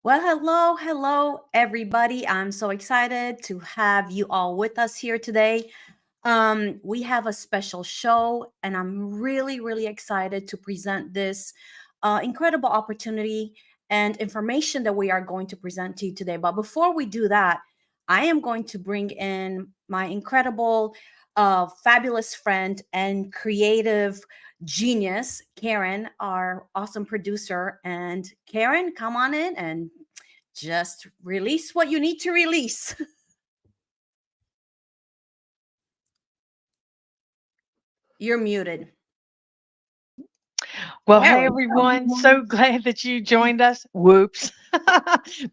Well, hello, everybody. I'm so excited to have you all with us here today. We have a special show, and I'm really excited to present this incredible opportunity and information that we are going to present to you today. But before we do that, I am going to bring in my incredible, fabulous friend and creative genius, Karen, our awesome producer. And Karen, come on in and just release what you need to release. You're muted. Well, There hey we go. everyone, so glad that you joined us. Whoops.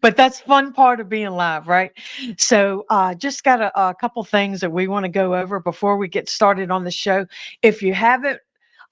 But that's fun part of being live, right? So, just got a couple things that we want to go over before we get started on the show. If you haven't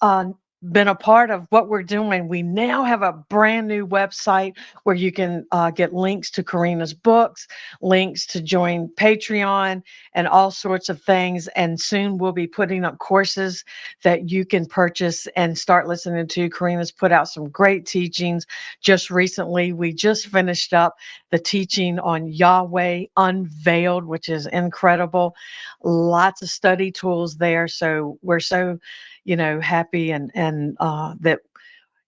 uh, been a part of what we're doing, we now have a brand new website where you can get links to Corina's books, links to join Patreon, and all sorts of things. And soon we'll be putting up courses that you can purchase and start listening to. Karina's put out some great teachings. Just recently, we just finished up the teaching on Yahweh Unveiled, which is incredible. Lots of study tools there. So we're so, happy and that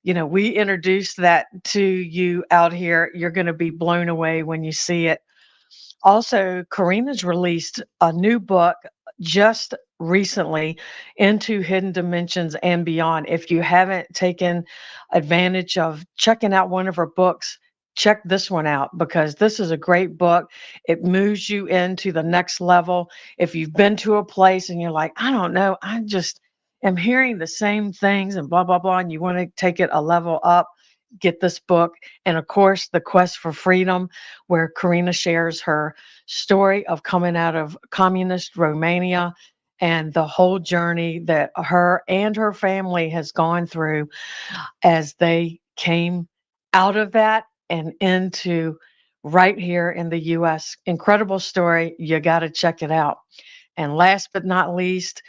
we introduced that to you out here. You're going to be blown away when you see it. Also, Karina's released a new book just recently, Into Hidden Dimensions and Beyond. If you haven't taken advantage of checking out one of her books, check this one out because this is a great book. It moves you into the next level. If you've been to a place and you're like, I don't know, I just am hearing the same things and blah, blah, blah, and you want to take it a level up, get this book. And of course, The Quest for Freedom, where Karina shares her story of coming out of communist Romania and the whole journey that her and her family has gone through as they came out of that and into right here in the US. Incredible story. You got to check it out. And last but not least,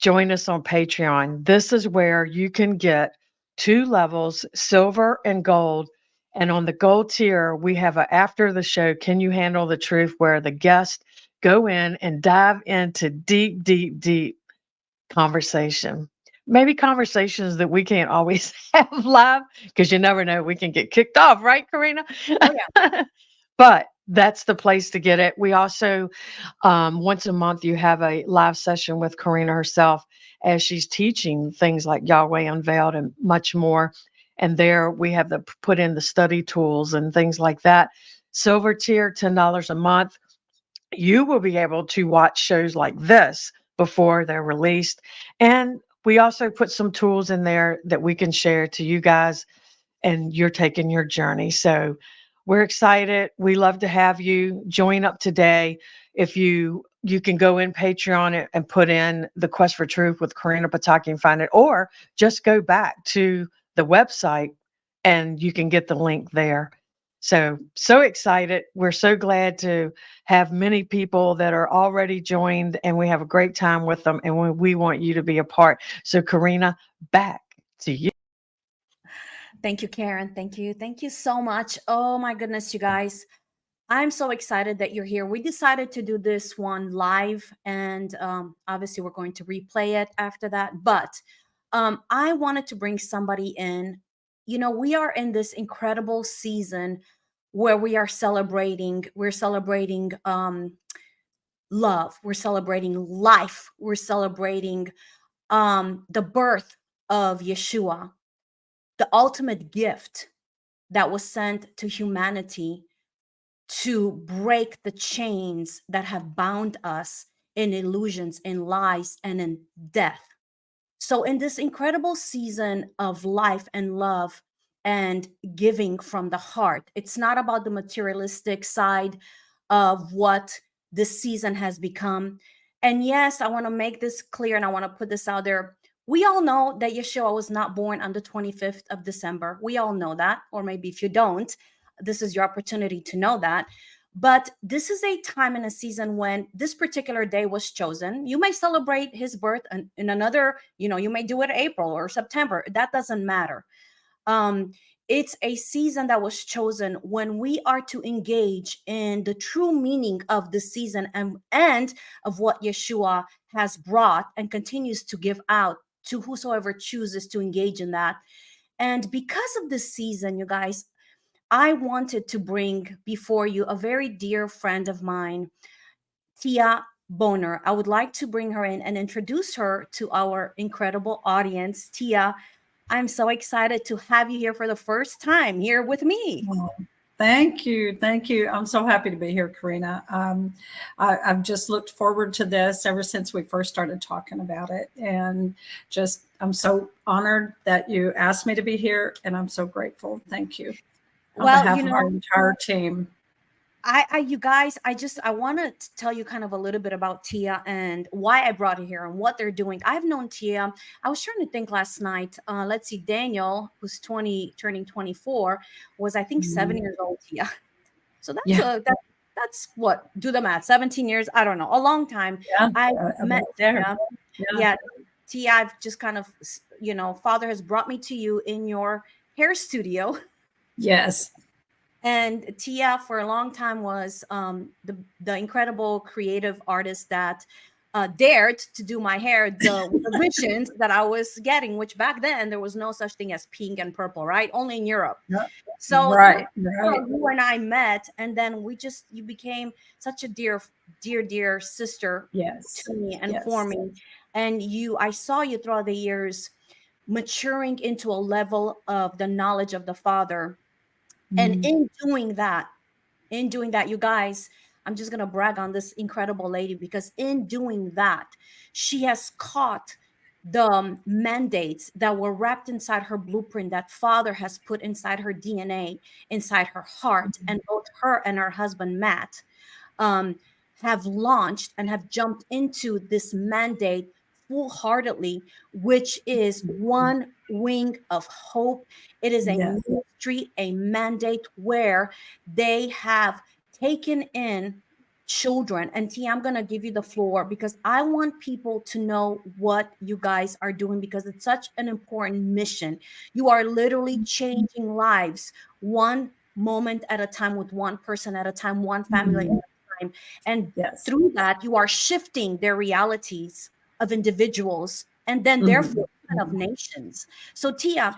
join us on Patreon. This is where you can get two levels, silver and gold. And on the gold tier, we have a after the show, Can You Handle the Truth, where the guests go in and dive into deep conversation. Maybe conversations that we can't always have live because you never know. We can get kicked off, right, Karina? Oh yeah. But that's the place to get it. We also, once a month, you have a live session with Corina herself as she's teaching things like Yahweh Unveiled and much more. And there we have the put in the study tools and things like that. Silver tier, $10 a month. You will be able to watch shows like this before they're released. And we also put some tools in there that we can share to you guys and you're taking your journey. So we're excited. We love to have you join up today. If you can go in Patreon and put in The Quest for Truth with Corina Pataki and find it, or just go back to the website and you can get the link there. So excited. We're so glad to have many people that are already joined and we have a great time with them and we want you to be a part. So Corina, back to you. Thank you, Karen. Thank you. Thank you so much. Oh my goodness, you guys. I'm so excited that you're here. We decided to do this one live, and obviously, we're going to replay it after that. But I wanted to bring somebody in. We are in this incredible season where we are celebrating. We're celebrating love. We're celebrating life. We're celebrating the birth of Yeshua, the ultimate gift that was sent to humanity to break the chains that have bound us in illusions, in lies, and in death. So, in this incredible season of life and love and giving from the heart, it's not about the materialistic side of what this season has become. And yes, I want to make this clear and I want to put this out there. We all know that Yeshua was not born on the 25th of December. We all know that. Or maybe if you don't, this is your opportunity to know that. But this is a time and a season when this particular day was chosen. You may celebrate his birth in another, you may do it April or September. That doesn't matter. Um, it's a season that was chosen when we are to engage in the true meaning of the season and of what Yeshua has brought and continues to give out to whosoever chooses to engage in that. And because of this season, you guys, I wanted to bring before you a very dear friend of mine, Tia Boner. I would like to bring her in and introduce her to our incredible audience. Tia, I'm so excited to have you here for the first time here with me. Oh, thank you. Thank you. I'm so happy to be here, Corina. I've just looked forward to this ever since we first started talking about it. And just, I'm so honored that you asked me to be here. And I'm so grateful. Thank you. On Well, behalf of our entire team. You guys, I want to tell you kind of a little bit about Tia and why I brought her here and what they're doing. I've known Tia. I was trying to think last night. Let's see, Daniel, who's 20, turning 24, was I think 7 years old. Tia. So that's what, do the math, 17 years. I don't know, a long time. Yeah, I met Tia. Yeah, Tia. I've just kind of, Father has brought me to you in your hair studio. Yes. And Tia, for a long time, was the incredible creative artist that dared to do my hair the visions that I was getting, which back then there was no such thing as pink and purple, right? Only in Europe. Yep. So right. you and I met, and then you became such a dear sister to me and for me. And I saw you throughout the years maturing into a level of the knowledge of the Father. And in doing that, you guys, I'm just going to brag on this incredible lady, because in doing that, she has caught the mandates that were wrapped inside her blueprint that Father has put inside her DNA, inside her heart. And both her and her husband, Matt, have launched and have jumped into this mandate full-heartedly, which is One Wing of Hope. It is a ministry, a mandate where they have taken in children. And T, I'm going to give you the floor because I want people to know what you guys are doing, because it's such an important mission. You are literally changing lives one moment at a time, with one person at a time, one family at a time. And through that, you are shifting their realities of individuals and then therefore of nations. So Tia,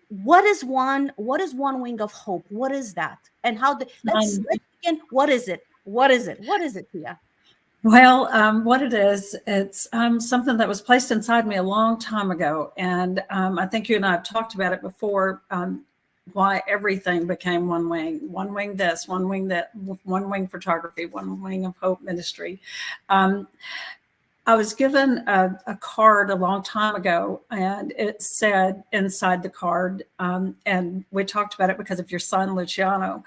what is one wing of hope? What is that? And how let's begin. What is it? What is it, Tia? Well, what it is, it's something that was placed inside me a long time ago. And I think you and I have talked about it before, why everything became one wing this, one wing that, one wing photography, one wing of hope ministry. I was given a card a long time ago, and it said inside the card, and we talked about it because of your son, Luciano.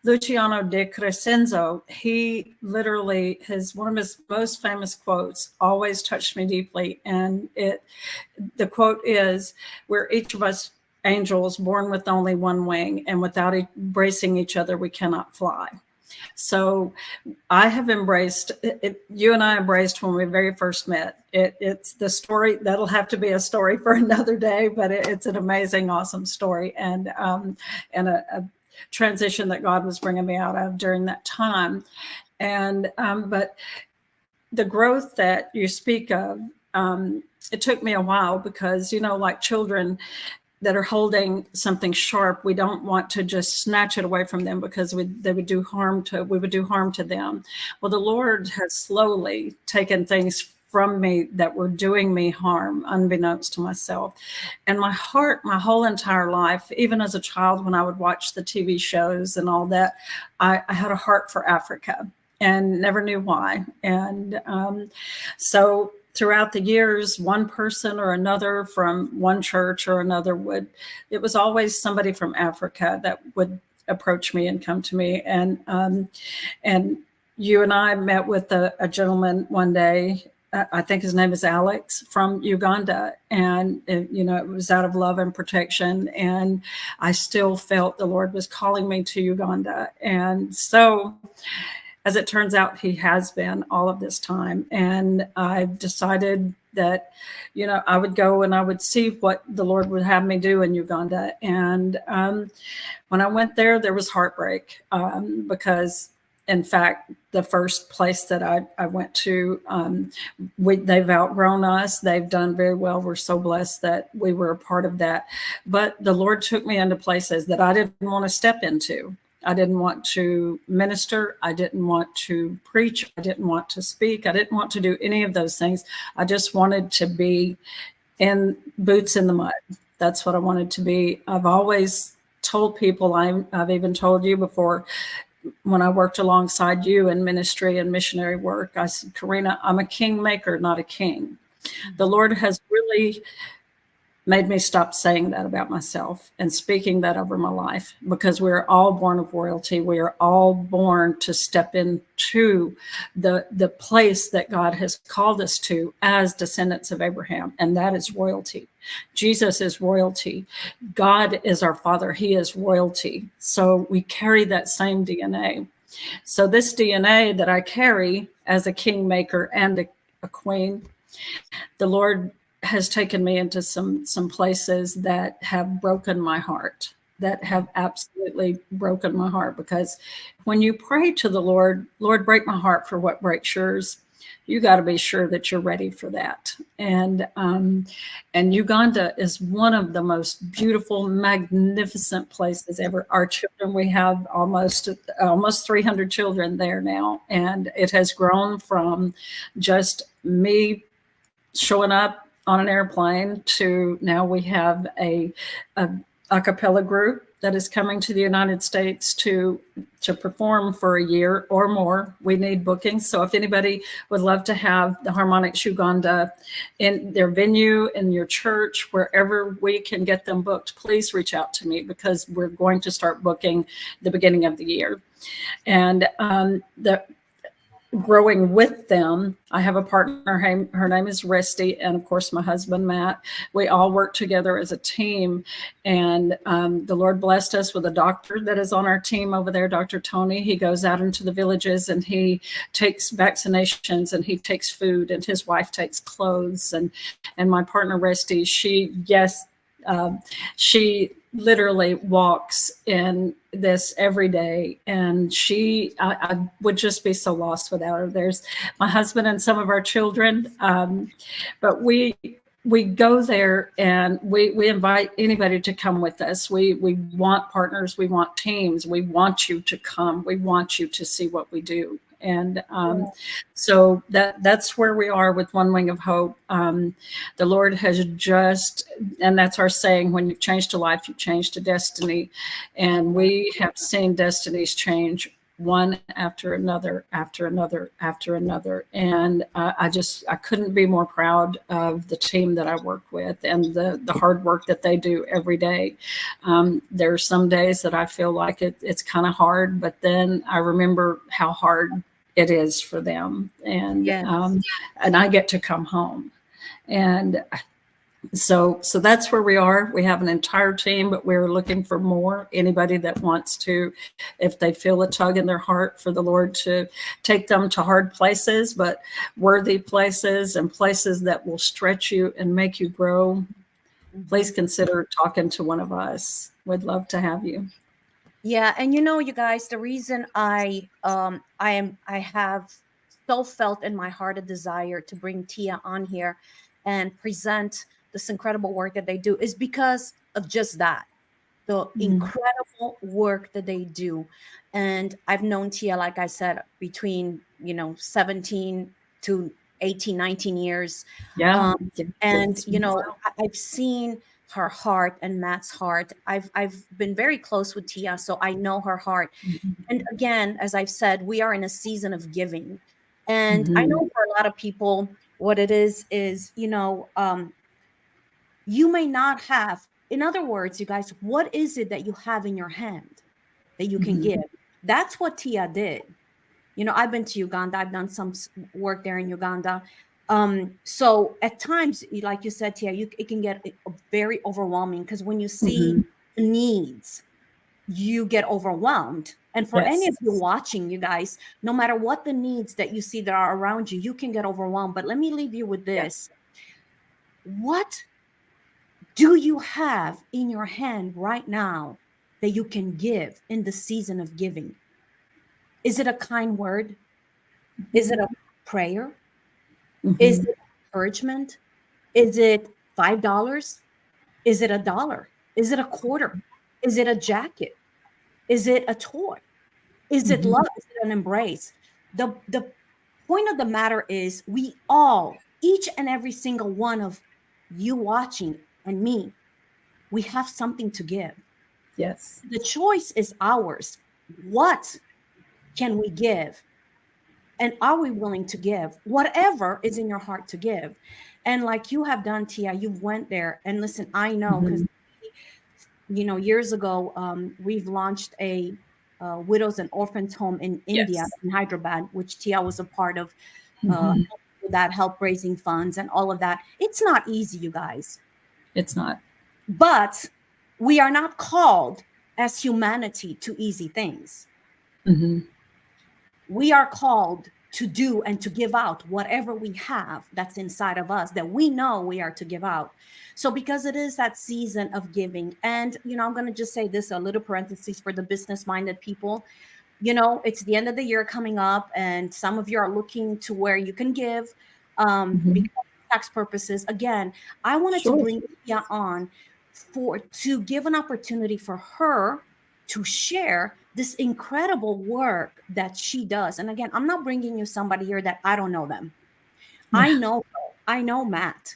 Luciano de Crescenzo, he literally, one of his most famous quotes always touched me deeply. And the quote is, "We're each of us angels born with only one wing, and without embracing each other, we cannot fly." So I have embraced it. You and I embraced when we very first met. It's the story that'll have to be a story for another day, but it's an amazing, awesome story, and a transition that God was bringing me out of during that time. And but the growth that you speak of, it took me a while, because like children that are holding something sharp, we don't want to just snatch it away from them, because we would do harm to them. Well, the Lord has slowly taken things from me that were doing me harm, unbeknownst to myself. And my heart, my whole entire life, even as a child, when I would watch the TV shows and all that, I had a heart for Africa and never knew why. And so throughout the years, one person or another from one church or another it was always somebody from Africa that would approach me and come to me. And you and I met with a gentleman one day. I think his name is Alex, from Uganda. And, it was out of love and protection. And I still felt the Lord was calling me to Uganda. And so, as it turns out, he has been all of this time. And I've decided that, I would go and I would see what the Lord would have me do in Uganda. And when I went there, there was heartbreak because, in fact, the first place that I went to, they've outgrown us. They've done very well. We're so blessed that we were a part of that. But the Lord took me into places that I didn't want to step into. I didn't want to minister. I didn't want to preach. I didn't want to speak. I didn't want to do any of those things. I just wanted to be in boots in the mud. That's what I wanted to be. I've always told people, I've even told you before, when I worked alongside you in ministry and missionary work, I said, Corina, I'm a kingmaker, not a king. The Lord has really made me stop saying that about myself and speaking that over my life, because we're all born of royalty. We are all born to step into the place that God has called us to as descendants of Abraham, and that is royalty. Jesus is royalty. God is our Father. He is royalty. So we carry that same DNA. So this DNA that I carry as a kingmaker and a queen, the Lord has taken me into some places that have broken my heart, that have absolutely broken my heart. Because when you pray to the Lord, break my heart for what breaks yours, you got to be sure that you're ready for that. And Uganda is one of the most beautiful, magnificent places ever. Our children, we have almost 300 children there now, and it has grown from just me showing up on an airplane to now we have a cappella group that is coming to the United States to perform for a year or more. We need bookings. So if anybody would love to have the Harmonics Uganda in their venue, in your church, wherever we can get them booked, please reach out to me, because we're going to start booking the beginning of the year. And growing with them, I have a partner, her name is Resty, and of course my husband Matt. We all work together as a team, and the Lord blessed us with a doctor that is on our team over there, Dr. Tony. He goes out into the villages and he takes vaccinations and he takes food, and his wife takes clothes, and my partner Resty, she literally walks in this every day, and I would just be so lost without her. There's my husband and some of our children, but we go there and we invite anybody to come with us. We want partners, we want teams, we want you to come, we want you to see what we do. And so that's where we are with One Wing of Hope. The Lord has just, and that's our saying, when you've changed a life, you've changed a destiny. And we have seen destinies change one after another, after another, after another. And I couldn't be more proud of the team that I work with and the hard work that they do every day. There are some days that I feel like it's kind of hard, but then I remember how hard it is for them. And, Yes. And I get to come home. And so that's where we are. We have an entire team, but we're looking for more. Anybody that wants to, if they feel a tug in their heart for the Lord to take them to hard places, but worthy places and places that will stretch you and make you grow, please consider talking to one of us. We'd love to have you. Yeah, and you guys, the reason I have so felt in my heart a desire to bring Tia on here and present this incredible work that they do is because of just that, the incredible work that they do. And I've known Tia, like I said, between 17 to 18, 19 years. Yeah. And I've seen her heart and Matt's heart. I've been very close with Tia, so I know her heart. And again, as I've said, we are in a season of giving. And I know for a lot of people, what it is, you may not have, in other words, you guys, what is it that you have in your hand that you can give? That's what Tia did. I've been to Uganda. I've done some work there in Uganda. So at times, like you said, Tia, it can get very overwhelming, because when you see needs, you get overwhelmed. And for any of you watching, you guys, no matter what the needs that you see that are around you, you can get overwhelmed. But let me leave you with this. What do you have in your hand right now that you can give in the season of giving? Is it a kind word? Is it a prayer? Is Mhm. it encouragement? Is it $5? Is it $1? Is it a quarter? Is it a jacket? Is it a toy? Is it Mhm. love? Is it an embrace? The point of the matter is we all, each and every single one of you watching and me, we have something to give. Yes. The choice is ours. What can we give? And are we willing to give whatever is in your heart to give? And like you have done, Tia, you went there. And listen, I know because, Mhm. years ago, we've launched a widows and orphans home in India, Yes. in Hyderabad, which Tia was a part of, uh, Mhm. that help raising funds and all of that. It's not easy, you guys, It's not. but we are not called as humanity to easy things. Mhm. We are called to do and to give out whatever we have that's inside of us that we know we are to give out. So because it is that season of giving, and I'm going to just say this, a little parenthesis for the business minded people. It's the end of the year coming up, and some of you are looking to where you can give, Mhm. because of tax purposes. Again, I wanted to Sure. bring Tia on to give an opportunity for her to share this incredible work that she does. And again, I'm not bringing you somebody here that I don't know them. I Yeah. know her. I know Matt.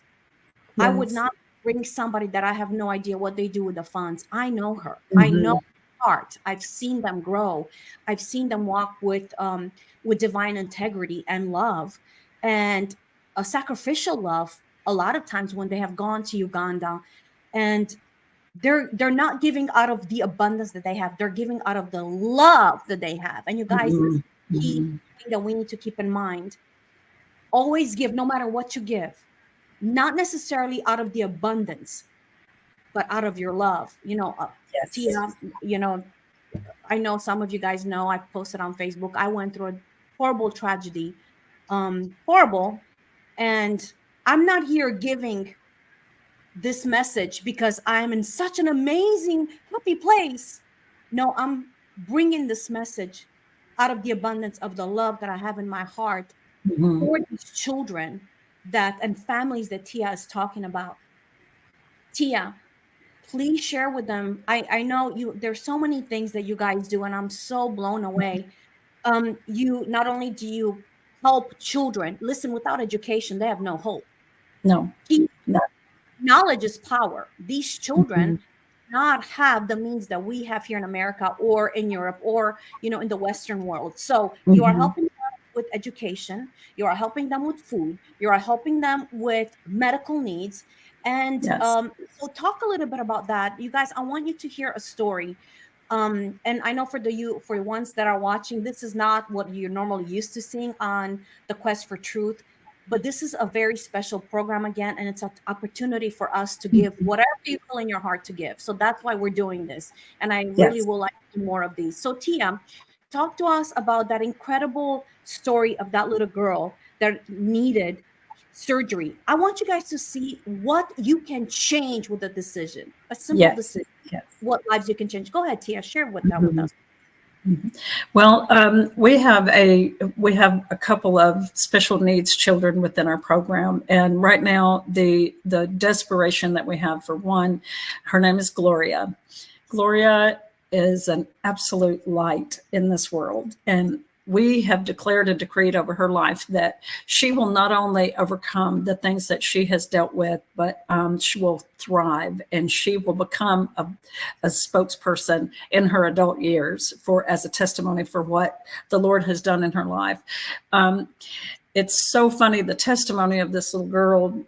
I would Yes. not bring somebody that I have no idea what they do with the funds. I know her. I know Mhm. her heart. I've seen them grow. I've seen them walk with divine integrity and love, and a sacrificial love. A lot of times when they have gone to Uganda, and they're not giving out of the abundance that they have. They're giving out of the love that they have. And you guys, this is Mhm. the key Mhm. thing that we need to keep in mind. Always give, no matter what you give, not necessarily out of the abundance, but out of your love. Yes. Tia, I know some of you guys know, I posted on Facebook, I went through a horrible tragedy, horrible. And I'm not here giving this message because I'm in such an amazing, happy place. No, I'm bringing this message out of the abundance of the love that I have in my heart Mhm. for these children that and families that Tia is talking about. Tia, please share with them. I know there's so many things that you guys do, and I'm so blown away. You not only do you help children, listen, without education, they have no hope. No. No. Knowledge is power. These children Mhm. not have the means that we have here in America or in Europe or in the Western world. So you are Mhm. helping them with education, you are helping them with food, you are helping them with medical needs. And Yes. so talk a little bit about that. You guys, I want you to hear a story. And I know for the ones that are watching, this is not what you're normally used to seeing on the Quest for Truth, but this is a very special program again, and it's an opportunity for us to give Mhm. whatever you feel in your heart to give. So that's why we're doing this, and I really Yes. would like to do more of these. So Tia, talk to us about that incredible story of that little girl that needed surgery. I want you guys to see what you can change with a decision, a simple Yes. decision, Yes. what lives you can change. Go ahead, Tia, share with that with Mhm. us. Mhm. Well, we have a couple of special needs children within our program, and right now the desperation that we have for one, her name is Gloria. Gloria is an absolute light in this world, and we have declared and decreed over her life that she will not only overcome the things that she has dealt with, but she will thrive, and she will become a spokesperson in her adult years for as a testimony for what the Lord has done in her life. Um, it's so funny, the testimony of this little girl.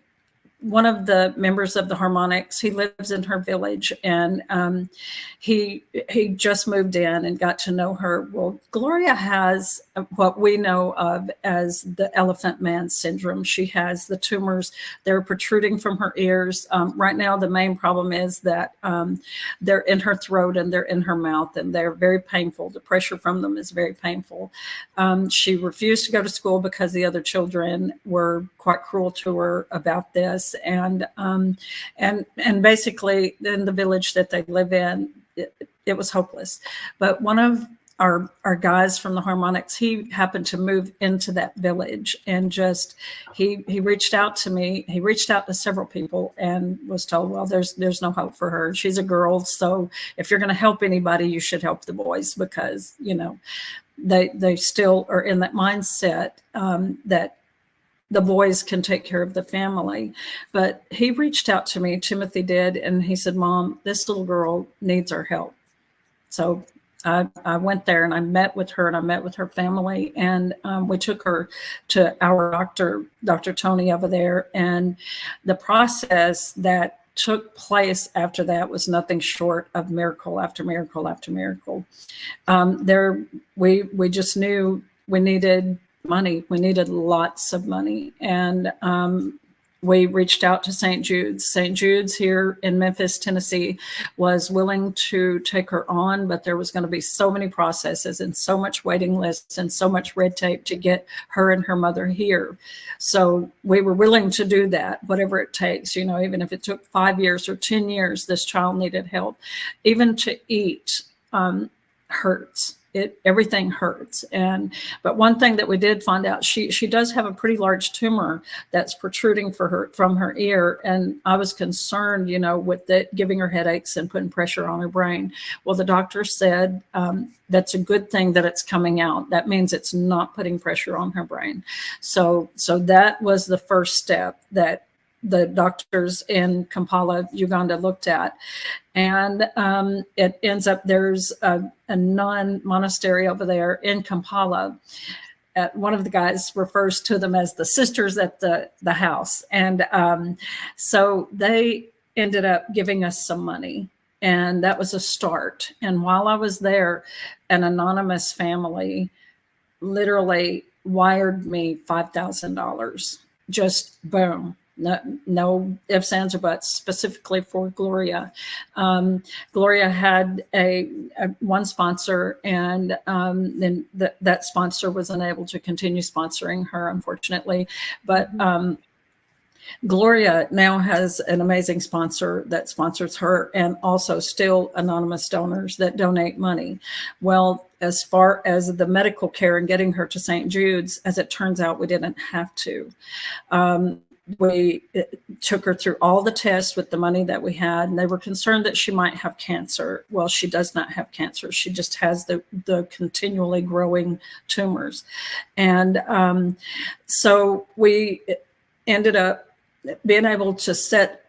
One of the members of the Harmonics, he lives in her village, and he just moved in and got to know her. Well, Gloria has what we know of as the elephant man syndrome. She has the tumors. They're protruding from her ears. Right now, the main problem is that they're in her throat and they're in her mouth, and they're very painful. The pressure from them is very painful. She refused to go to school because the other children were quite cruel to her about this. And basically, in the village that they live in, it was hopeless. But one of our guys from the harmonics, he happened to move into that village, and just he reached out to me. He reached out to several people and was told, well, there's no hope for her. She's a girl, so if you're going to help anybody, you should help the boys, because they still are in that mindset that the boys can take care of the family. But he reached out to me, Timothy did, and he said, Mom, this little girl needs our help. So I went there and I met with her, and I met with her family, and we took her to our doctor, Dr. Tony over there. And the process that took place after that was nothing short of miracle after miracle after miracle. We just knew we needed money. We needed lots of money. And we reached out to St. Jude's. St. Jude's here in Memphis, Tennessee, was willing to take her on, but there was going to be so many processes and so much waiting lists and so much red tape to get her and her mother here. So we were willing to do that, whatever it takes, even if it took 5 years or 10 years, this child needed help. Even to eat hurts. Everything hurts. But one thing that we did find out, she does have a pretty large tumor that's protruding from her ear. And I was concerned, with it giving her headaches and putting pressure on her brain. Well, the doctor said that's a good thing that it's coming out. That means it's not putting pressure on her brain. So that was the first step that the doctors in Kampala, Uganda, looked at. And it ends up, there's a nun monastery over there in Kampala. One of the guys refers to them as the sisters at the house. And so they ended up giving us some money. And that was a start. And while I was there, an anonymous family literally wired me $5,000. Just boom. No ifs, ands, or buts, specifically for Gloria. Gloria had a one sponsor, and then that sponsor was unable to continue sponsoring her, unfortunately. But Gloria now has an amazing sponsor that sponsors her, and also still anonymous donors that donate money. Well, as far as the medical care and getting her to St. Jude's, as it turns out, we didn't have to. We took her through all the tests with the money that we had, and they were concerned that she might have cancer. Well, she does not have cancer. She just has the continually growing tumors. And so we ended up being able to set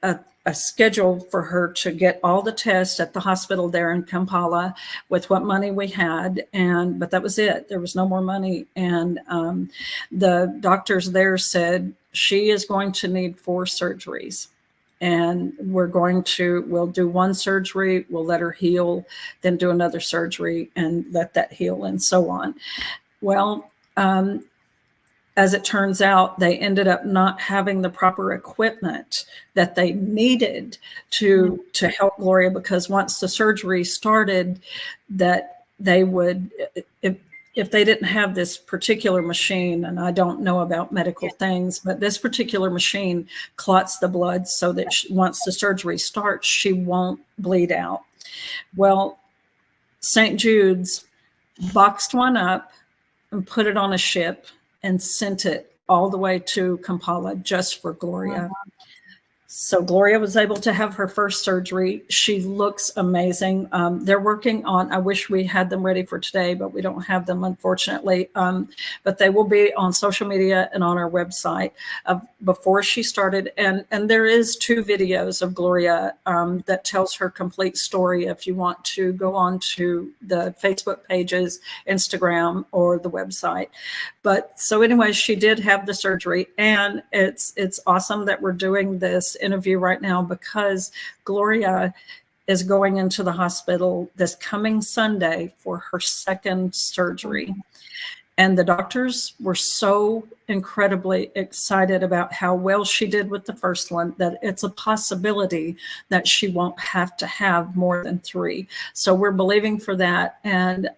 a schedule for her to get all the tests at the hospital there in Kampala with what money we had. But that was it. There was no more money. And the doctors there said, she is going to need 4 surgeries. And we'll do one surgery, we'll let her heal, then do another surgery and let that heal, and so on. Well, as it turns out, they ended up not having the proper equipment that they needed to help Gloria, because once the surgery started, that they would, if they didn't have this particular machine, and I don't know about medical things, but this particular machine clots the blood so that once the surgery starts, she won't bleed out. Well, St. Jude's boxed one up and put it on a ship and sent it all the way to Kampala just for Gloria. So Gloria was able to have her first surgery. She looks amazing. They're working on, I wish we had them ready for today, but we don't have them, unfortunately. But they will be on social media and on our website before she started. And there is 2 videos of Gloria that tells her complete story if you want to go on to the Facebook pages, Instagram, or the website. But so anyway, she did have the surgery, and it's awesome that we're doing this interview right now, because Gloria is going into the hospital this coming Sunday for her second surgery. And the doctors were so incredibly excited about how well she did with the first one that it's a possibility that she won't have to have more than 3. So we're believing for that, and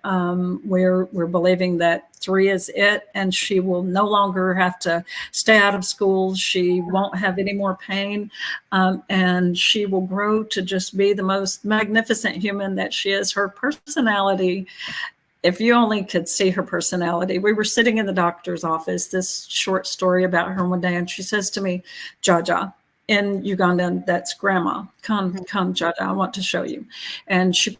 we're believing that 3 is it, and she will no longer have to stay out of school. She won't have any more pain, and she will grow to just be the most magnificent human that she is. Her personality, if you only could see her personality. We were sitting in the doctor's office, this short story about her one day, and she says to me, Jaja, in Ugandan, that's grandma. Come, Jaja, I want to show you. And she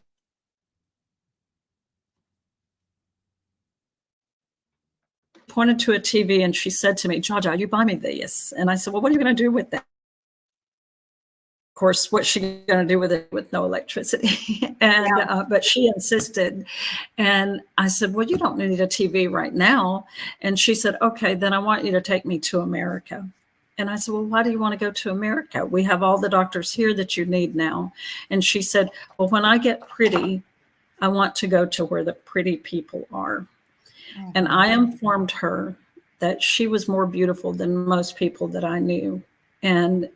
pointed to a TV and she said to me, Jaja, you buy me this. And I said, well, what are you going to do with that? Of course, what's she going to do with it with no electricity? And but she insisted, and I said, well, you don't need a TV right now. And she said, okay, then I want you to take me to America. And I said, well, why do you want to go to America? We have all the doctors here that you need now. And she said, well, when I get pretty, I want to go to where the pretty people are. And I informed her that she was more beautiful than most people that I knew. And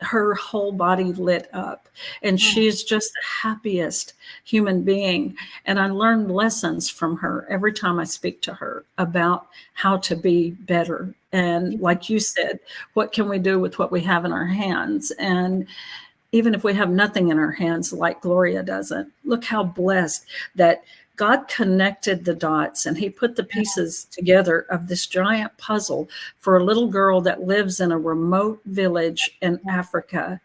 her whole body lit up, and she's just the happiest human being. And I learned lessons from her every time I speak to her about how to be better. And like you said, what can we do with what we have in our hands? And even if we have nothing in our hands, like Gloria doesn't, look how blessed that God connected the dots, and he put the pieces together of this giant puzzle for a little girl that lives in a remote village in Africa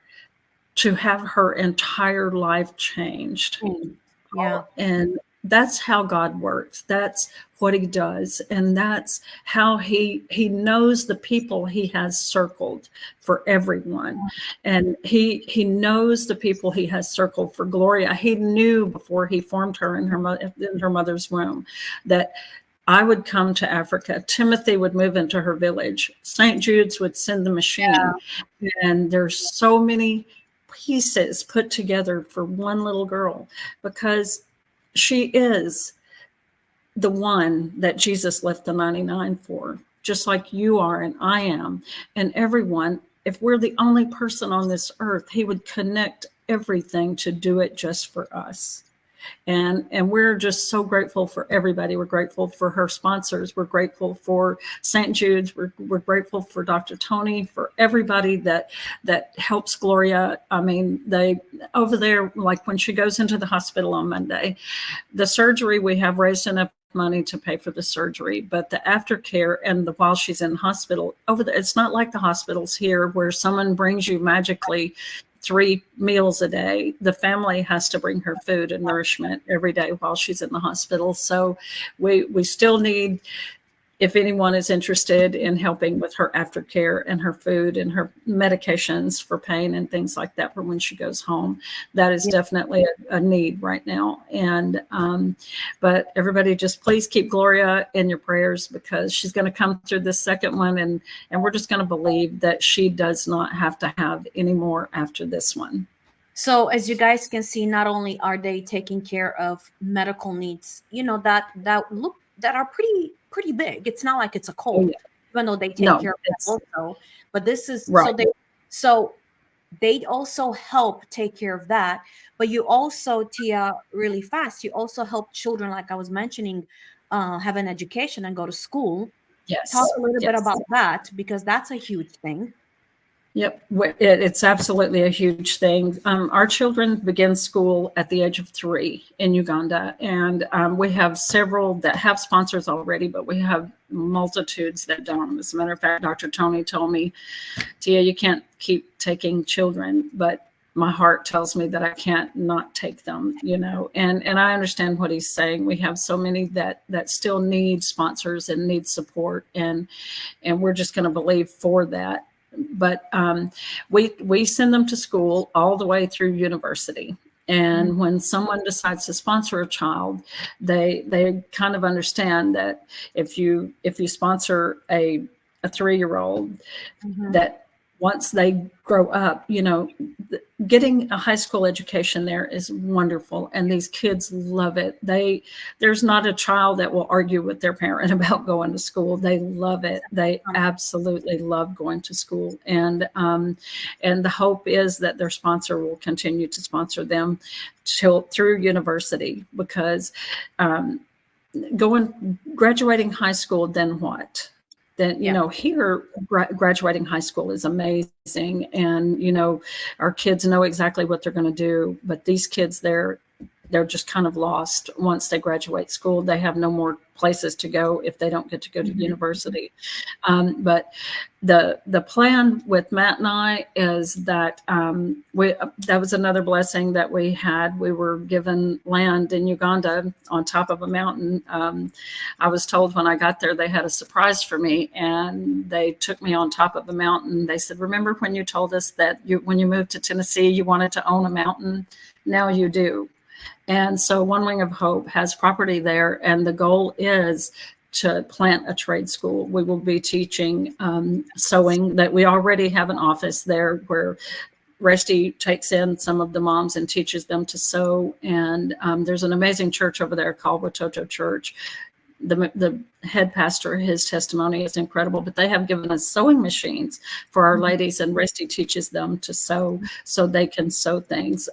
to have her entire life changed. Yeah. And that's how God works. That's what he does. And that's how he knows the people he has circled for everyone. And he knows the people he has circled for Gloria. He knew before he formed her in her mother's womb that I would come to Africa. Timothy would move into her village. St. Jude's would send the machine. And there's so many pieces put together for one little girl, because she is the one that Jesus left the 99 for, just like you are and I am and everyone. If we're the only person on this earth, he would connect everything to do it just for us. And we're just so grateful for everybody. We're grateful for her sponsors. We're grateful for St. Jude's. We're grateful for Dr. Tony, for everybody that helps Gloria. I mean, they over there, like when she goes into the hospital on Monday, the surgery, we have raised enough money to pay for the surgery, but the aftercare and while she's in hospital over there, it's not like the hospitals here where someone brings you magically 3 meals a day. The family has to bring her food and nourishment every day while she's in the hospital. So we still need, if anyone is interested in helping with her aftercare and her food and her medications for pain and things like that for when she goes home, that is definitely a need right now. And but everybody just please keep Gloria in your prayers, because she's going to come through this second one, and we're just going to believe that she does not have to have any more after this one. So as you guys can see, not only are they taking care of medical needs, that are pretty big. It's not like it's a cold, even though they take care of that also. But this is so they also help take care of that. But you also, Tia, really fast, you also help children, like I was mentioning, have an education and go to school. Yes. Talk a little bit about that, because that's a huge thing. Yep, it's absolutely a huge thing. Our children begin school at the age of 3 in Uganda, and we have several that have sponsors already, but we have multitudes that don't. As a matter of fact, Dr. Tony told me, Tia, you can't keep taking children, but my heart tells me that I can't not take them, and I understand what he's saying. We have so many that still need sponsors and need support, and we're just going to believe for that. But we send them to school all the way through university. And when someone decides to sponsor a child, they kind of understand that if you sponsor a 3-year-old, that once they grow up, getting a high school education there is wonderful, and these kids love it. There's not a child that will argue with their parent about going to school. They love it. They absolutely love going to school, and the hope is that their sponsor will continue to sponsor them through university, because graduating high school, then what? Then, here graduating high school is amazing, and our kids know exactly what they're going to do, but these kids, they're just kind of lost once they graduate school. They have no more places to go if they don't get to go to university. But the plan with Matt and I is that that was another blessing that we had. We were given land in Uganda on top of a mountain. I was told when I got there they had a surprise for me, and they took me on top of a mountain. They said, "Remember when you told us that when you moved to Tennessee you wanted to own a mountain? Now you do." And so One Wing of Hope has property there, and the goal is to plant a trade school. We will be teaching sewing. That we already have an office there where Resty takes in some of the moms and teaches them to sew. And there's an amazing church over there called Watoto Church. The head pastor, his testimony is incredible, but they have given us sewing machines for our ladies, and Resty teaches them to sew so they can sew things.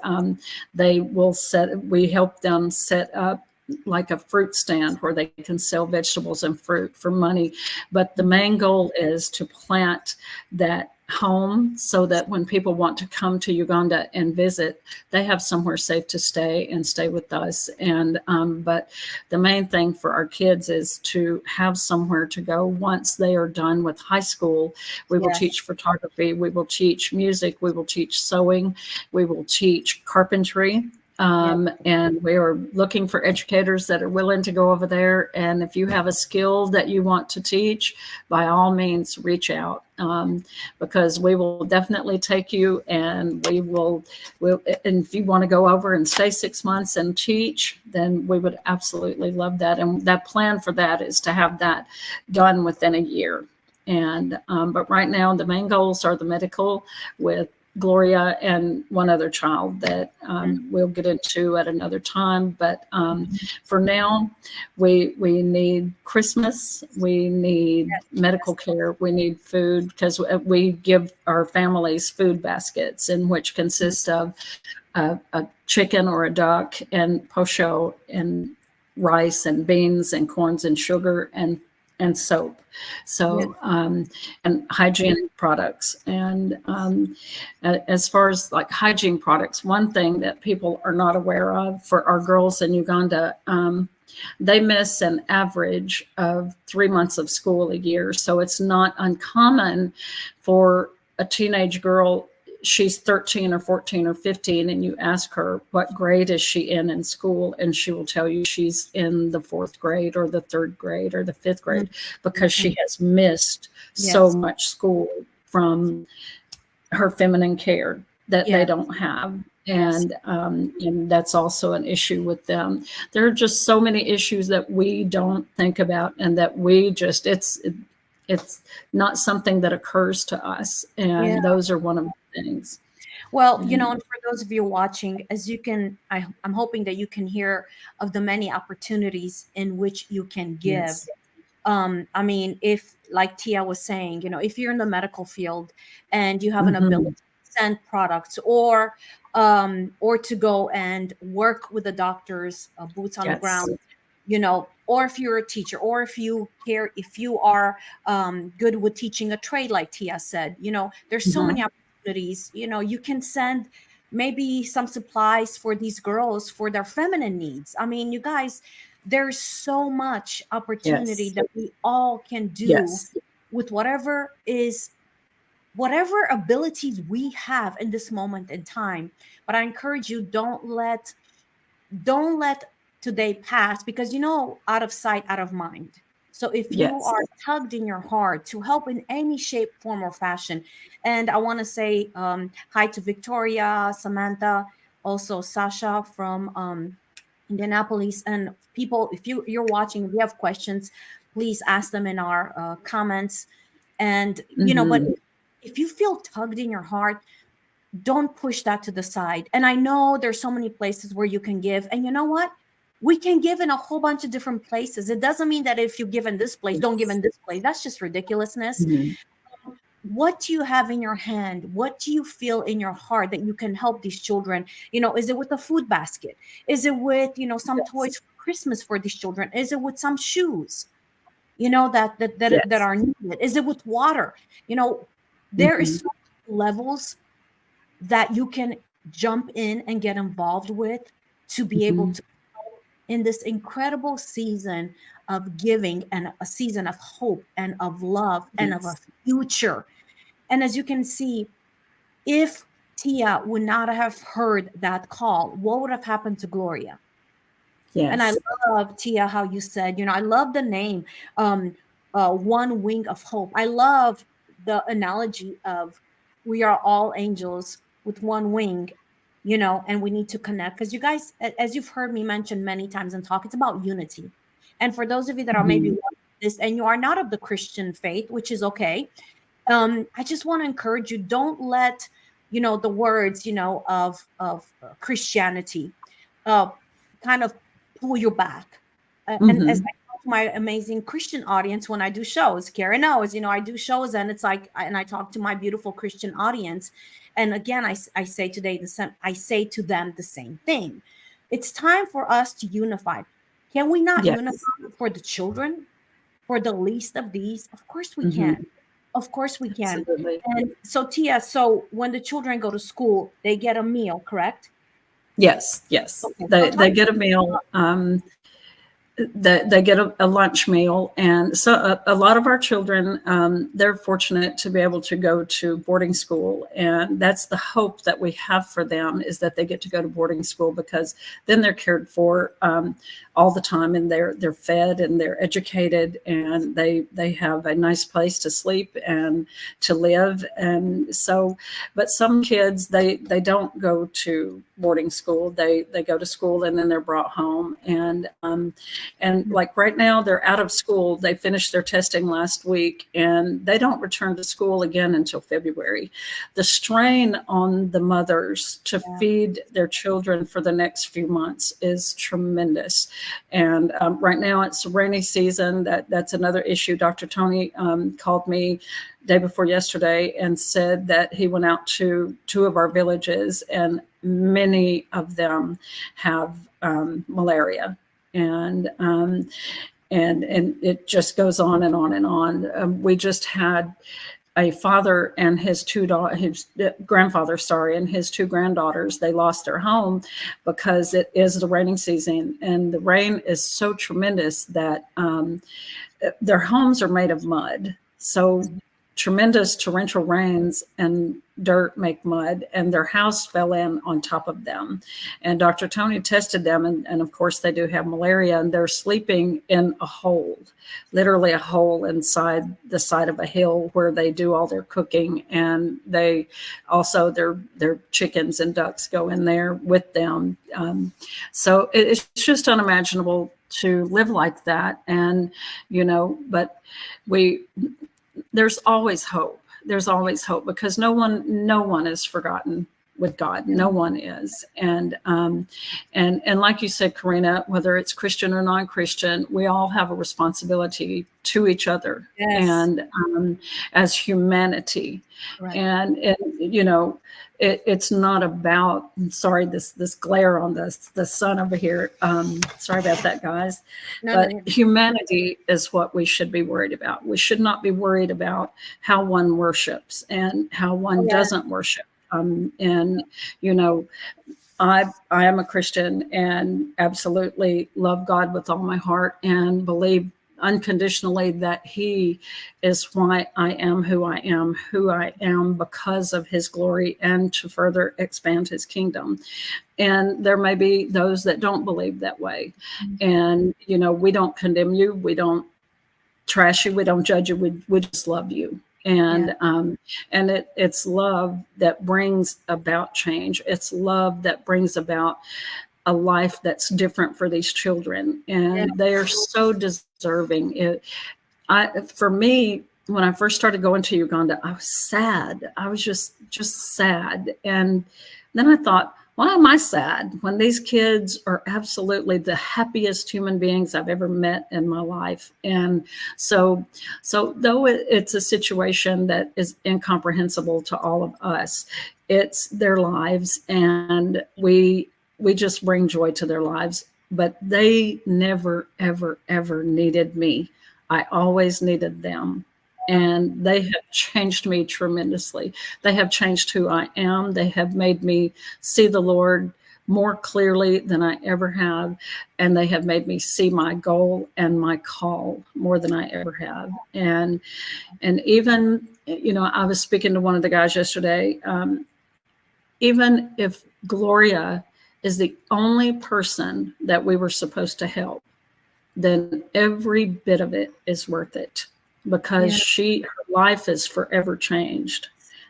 We help them set up like a fruit stand where they can sell vegetables and fruit for money. But the main goal is to plant that home so that when people want to come to Uganda and visit, they have somewhere safe to stay and stay with us. And but the main thing for our kids is to have somewhere to go once they are done with high school. We will teach photography, we will teach music, we will teach sewing, we will teach carpentry. And we are looking for educators that are willing to go over there. And if you have a skill that you want to teach, by all means, reach out, because we will definitely take you, and we'll and if you want to go over and stay 6 months and teach, then we would absolutely love that. And that plan for that is to have that done within a year. And but right now the main goals are the medical with Gloria and one other child that we'll get into at another time. But for now, we need Christmas, we need medical care, we need food, because we give our families food baskets, in which consists of a chicken or a duck and posho and rice and beans and corns and sugar and soap. So, and hygienic products. And as far as like hygiene products, one thing that people are not aware of for our girls in Uganda, they miss an average of 3 months of school a year. So it's not uncommon for a teenage girl, she's 13 or 14 or 15, and you ask her what grade is she in school, and she will tell you she's in the 4th grade or the 3rd grade or the 5th grade, because she has missed so much school from her feminine care that they don't have. And that's also an issue with them. There are just so many issues that we don't think about, and that we just, it's not something that occurs to us. And those are one of the things. Well, and for those of you watching, as you can, I'm hoping that you can hear of the many opportunities in which you can give. I mean, if, like Tia was saying, if you're in the medical field and you have an ability to send products, or to go and work with the doctors, boots on the ground, or if you're a teacher, or if you are good with teaching a trade, like Tia said, there's so many opportunities. You can send maybe some supplies for these girls for their feminine needs. I mean, you guys, there's so much opportunity that we all can do with whatever abilities we have in this moment in time. But I encourage you, don't let today pass, because out of sight, out of mind. So if you are tugged in your heart to help in any shape, form, or fashion, and I want to say hi to Victoria, Samantha, also Sasha from Indianapolis, and people, if you're watching, if you have questions, please ask them in our comments. And but if you feel tugged in your heart, don't push that to the side. And I know there's so many places where you can give. And you know what? We can give in a whole bunch of different places. It doesn't mean that if you give in this place, don't give in this place. That's just ridiculousness. Mhm. What do you have in your hand? What do you feel in your heart that you can help these children? Is it with a food basket? Is it with, some Yes. toys for Christmas for these children? Is it with some shoes, that Yes. are needed? Is it with water? There is Mhm. so many levels that you can jump in and get involved with to be able Mhm. to, in this incredible season of giving and a season of hope and of love and of a Yes. future. And as you can see, if Tia would not have heard that call, what would have happened to Gloria? And I Yes. love, Tia, how you said, I love the name, One Wing of Hope. I love the analogy of we are all angels with one wing, and we need to connect. Because you guys, as you've heard me mention many times and talk, it's about unity. And for those of you that are maybe Mhm. watching this and you are not of the Christian faith, which is okay, I just want to encourage you, don't let, the words, of Christianity uh, kind of pull you back. And as Mhm. I talk to my amazing Christian audience when I do shows, Karen knows, I do shows and it's like, and I talk to my beautiful Christian audience. And again, I say today I say to them the same thing. It's time for us to unify. Can we not Yes. unify for the children, for the least of these? Of course we Mhm. can. Of course we can. Absolutely. And so Tia, so when the children go to school, they get a meal, correct? Yes. Yes. Okay. So They talk. get a meal. They get a lunch meal. And so a lot of our children, they're fortunate to be able to go to boarding school. And that's the hope that we have for them, is that they get to go to boarding school, because then they're cared for all the time, and they're fed and they're educated, and they have a nice place to sleep and to live. And so, but some kids, they don't go to boarding school. They go to school and then they're brought home. And like right now, they're out of school. They finished their testing last week, and they don't return to school again until February. The strain on the mothers to Yeah. feed their children for the next few months is tremendous. And right now it's rainy season. That's another issue. Dr. Tony called me day before yesterday and said that he went out to 2 of our villages, and many of them have malaria. And it just goes on and on and on. We just had a father and his grandfather, and his 2 granddaughters. They lost their home because it is the raining season, and the rain is so tremendous that their homes are made of mud. So tremendous torrential rains and dirt make mud, and their house fell in on top of them. And Dr. Tony tested them, and of course they do have malaria, and they're sleeping in a hole, literally a hole inside the side of a hill where they do all their cooking. And they also, their chickens and ducks go in there with them. So it's just unimaginable to live like that. And but there's always hope. There's always hope, because no one is forgotten with God. No one is. And like you said, Corina, whether it's Christian or non-Christian, we all have a responsibility to each other. Yes. And as humanity. Right. And it's not about, sorry, this glare on the sun over here. Sorry about that, guys. But humanity is what we should be worried about. We should not be worried about how one worships and how one doesn't worship. And I am a Christian and absolutely love God with all my heart, and believe unconditionally that He is why I am who I am because of His glory, and to further expand His kingdom. And there may be those that don't believe that way. And, we don't condemn you. We don't trash you. We don't judge you. We just love you. And it's love that brings about change. It's love that brings about a life that's different for these children, and they are so deserving. For me, when I first started going to Uganda, I was sad. I was just sad. And then I thought, why am I sad when these kids are absolutely the happiest human beings I've ever met in my life? And so though it's a situation that is incomprehensible to all of us, it's their lives, and we just bring joy to their lives. But they never, ever, ever needed me. I always needed them. And they have changed me tremendously. They have changed who I am. They have made me see the Lord more clearly than I ever have. And they have made me see my goal and my call more than I ever have. And even, I was speaking to one of the guys yesterday. Even if Gloria is the only person that we were supposed to help, then every bit of it is worth it, because her life is forever changed.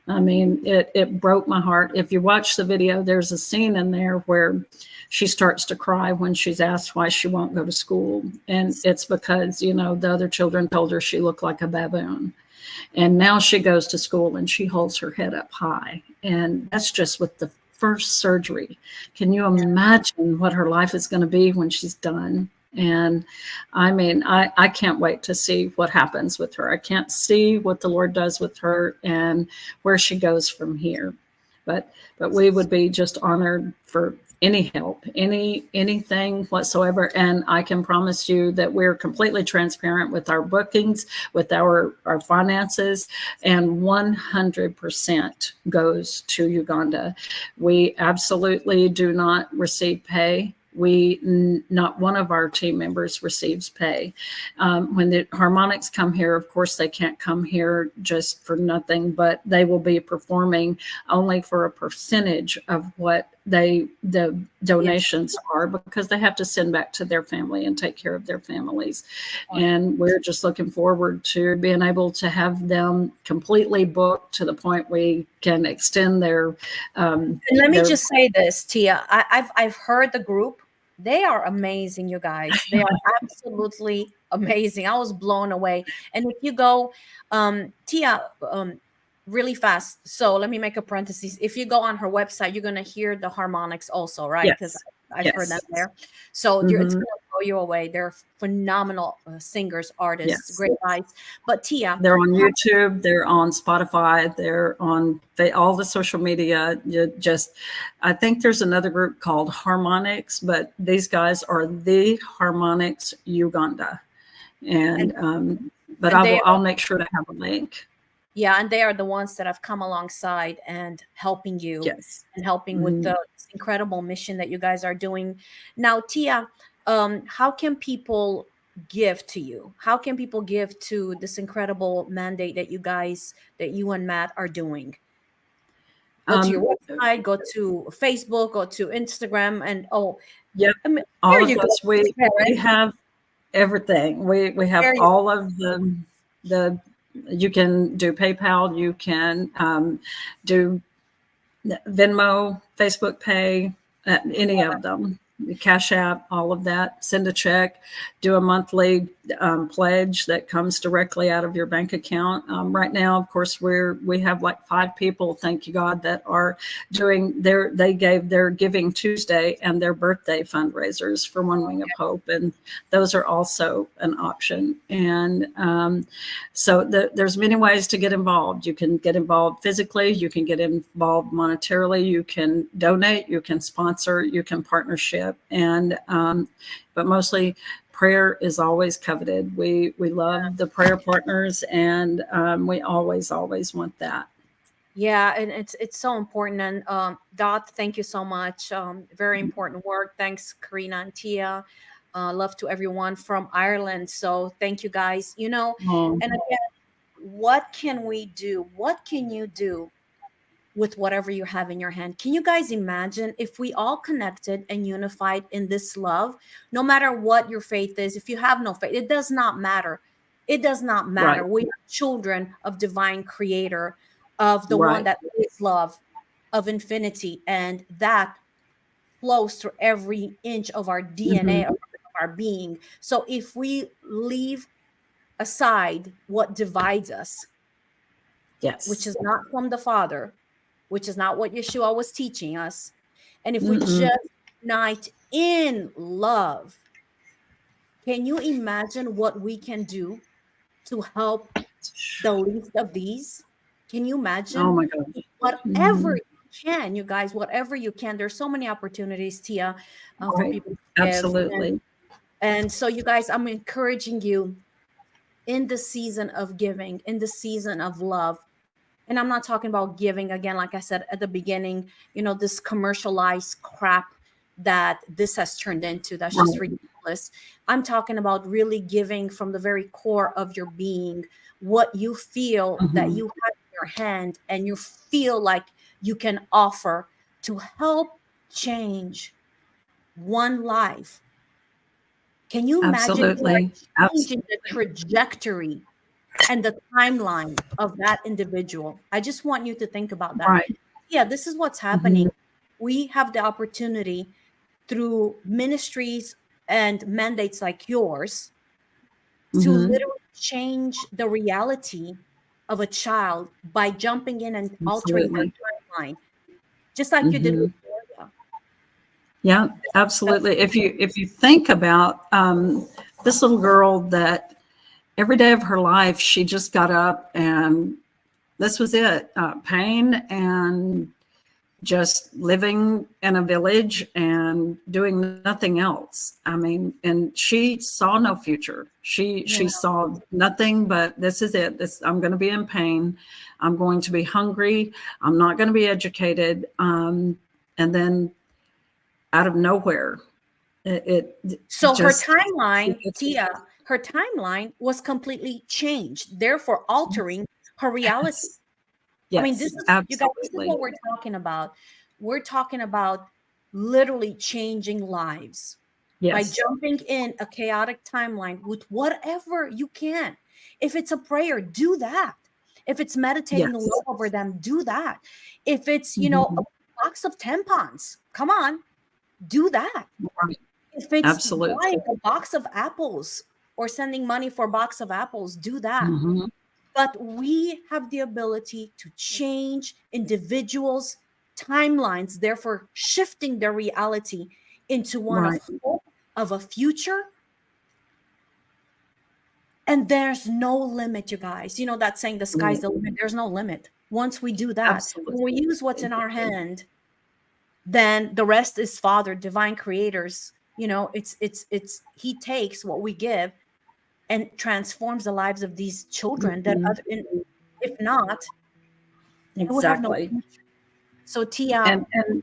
I mean, it broke my heart. If you watch the video, there's a scene in there where she starts to cry when she's asked why she won't go to school. And it's because, the other children told her she looked like a baboon. And now she goes to school and she holds her head up high. And that's just with the first surgery. Can you imagine what her life is going to be when she's done? And I mean, I can't wait to see what happens with her. I can't see what the Lord does with her and where she goes from here. But we would be just honored for any help, anything whatsoever. And I can promise you that we're completely transparent with our bookings, with our finances, and 100% goes to Uganda. We absolutely do not receive pay. Not one of our team members receives pay. When the harmonics come here, of course, they can't come here just for nothing, but they will be performing only for a percentage of what the donations are, because they have to send back to their family and take care of their families. And we're just looking forward to being able to have them completely booked to the point we can extend their. And let me just say this, Tia. I've heard the group. They are amazing, you guys. They are absolutely amazing. I was blown away. And if you go, Tia, really fast. So let me make a parenthesis. If you go on her website, you're going to hear the harmonics also, right? Because I've heard them there. So it's going to blow you away. They're phenomenal singers, artists, great guys. But Tia, they're on YouTube, they're on Spotify, they're on all the social media. I think there's another group called Harmonics, but these guys are the Harmonics Uganda. But I'll make sure to have a link. Yeah, and they are the ones that have come alongside and helping you and helping with the incredible mission that you guys are doing. Now, Tia, how can people give to you? How can people give to this incredible mandate that you and Matt are doing? Go to your website, go to Facebook, go to Instagram, and all of us. We have everything. We have all of the. You can do PayPal, you can do Venmo, Facebook Pay, any of them, Cash App, all of that. Send a check, do a monthly pledge that comes directly out of your bank account. Right now, of course, we have like 5 people, thank you God, that are doing they gave their Giving Tuesday and their birthday fundraisers for One Wing of Hope, and those are also an option. And so there's many ways to get involved. You can get involved physically, you can get involved monetarily, you can donate, you can sponsor, you can partnership, and but mostly prayer is always coveted. We love the prayer partners, and we always want that. Yeah, and it's so important. And Dot, thank you so much. Very important work. Thanks, Corina and Tia. Love to everyone from Ireland. So thank you guys. And again, what can we do? What can you do with whatever you have in your hand? Can you guys imagine if we all connected and unified in this love? No matter what your faith is, if you have no faith, it does not matter. It does not matter. We are children of divine creator, of the one that is love, of infinity, and that flows through every inch of our DNA, of our being. So if we leave aside what divides us, Yes. which is not from the Father, which is not what Yeshua was teaching us, and if we Mm-mm. just unite in love, can you imagine what we can do to help the least of these? Can you Oh imagine? my God. Whatever Mhm. you can, you guys, whatever you can. There's so many opportunities, Tia, for Right. people to give. Absolutely. And so, you guys, I'm encouraging you in the season of giving, in the season of love. And I'm not talking about giving again, like I said at the beginning, this commercialized crap that this has turned into. That's just Right. ridiculous. I'm talking about really giving from the very core of your being, what you feel that Mhm. you have in your hand and you feel like you can offer to help change one life. Can you imagine you Absolutely. are changing the trajectory and the timeline of that individual? I just want you to think about that. Right. Yeah, this is what's Mhm. happening. We have the opportunity through ministries and mandates like yours to Mhm. literally change the reality of a child by jumping in and altering their Absolutely. timeline, just like you did with Mhm. Gloria. Yeah, absolutely. If you think about this little girl that every day of her life she just got up and this was it, pain and just living in a village and doing nothing else. I mean, and she saw no future. Yeah. She saw nothing but this is it. This I'm going to be in pain. I'm going to be hungry. I'm not going to be educated. And then out of nowhere, it So her just timeline, Tia, her timeline was completely changed, therefore altering her reality. I mean, this yes, is, you guys, this is absolutely. what we're talking about. We're talking about literally changing lives by Yes, jumping in a chaotic timeline with whatever you can. If it's a prayer, do that. If it's meditating the yes. love over them, do that. If it's, a Mhm. box of tampons, come on, do that. Right. If it's Absolutely. buying a box of apples or sending money for a box of apples, do that. Mhm. But we have the ability to change individuals' timelines, therefore shifting their reality into one of Right. hope, of a future. And there's no limit, you guys. You know that saying, the sky's Right. the limit. There's no limit. Once we do that, when we Absolutely. use what's in our hand, then the rest is Father, divine creators. It's He takes what we give and transforms the lives of these children that Mhm. if not, they would have no Exactly. future. So Tia, And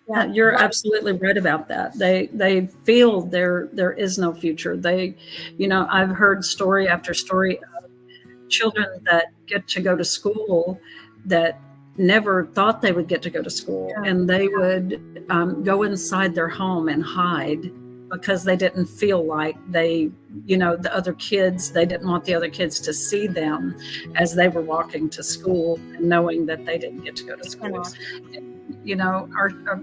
yeah, you're absolutely right about that. They feel there is no future. I've heard story after story of children that get to go to school that never thought they would get to go to school, yeah, and they would go inside their home and hide because they didn't feel like the other kids, they didn't want the other kids to see them as they were walking to school and knowing that they didn't get to go to they school. cannot. Our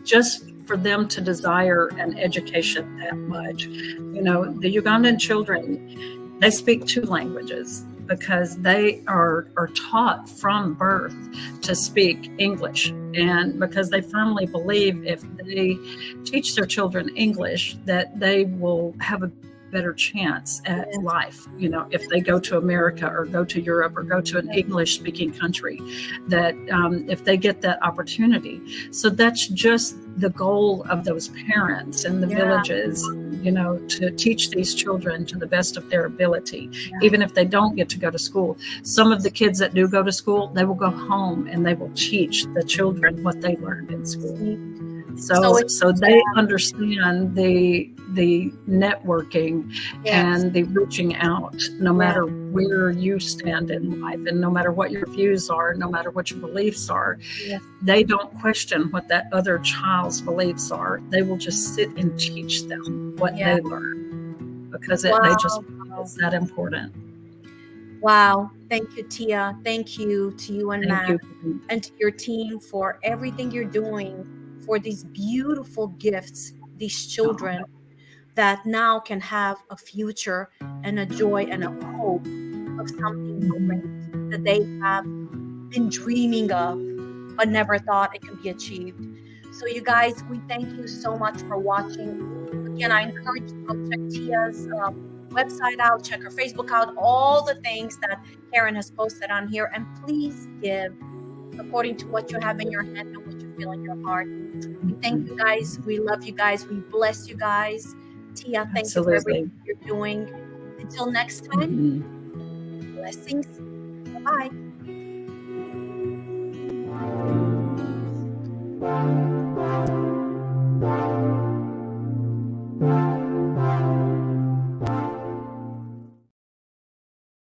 just for them to desire an education that much. The Ugandan children, they speak two languages because they are taught from birth to speak English. And because they firmly believe if they teach their children English, that they will have a better chance at Yes, life. If they go to America or go to Europe or go to an yes, English speaking country, that if they get that opportunity. So that's just the goal of those parents in the yeah, villages, to teach these children to the best of their ability, yeah. even if they don't get to go to school. Some of the kids that do go to school, they will go home and they will teach the children what they learned in school. See? So So they understand the networking yes, and the reaching out, no yeah, matter where you stand in life and no matter what your views are, no matter what your beliefs are. yes. They don't question what that other child's beliefs are. They will just sit and teach them what Yeah. they learn because they just Wow. it's that important. Wow. Thank you, Tia. Thank you to you and Thank Matt you. and to your team for everything you're doing for these beautiful gifts, these Oh, children. that now can have a future and a joy and a hope of something great that they have been dreaming of, but never thought it could be achieved. So you guys, we thank you so much for watching. Again, I encourage you to go check Tia's website out, check her Facebook out, all the things that Karen has posted on here. And please give according to what you have in your hand and what you feel in your heart. We thank you guys. We love you guys. We bless you guys. Tia, thank you for everything you're doing. Until next time, blessings. Bye-bye.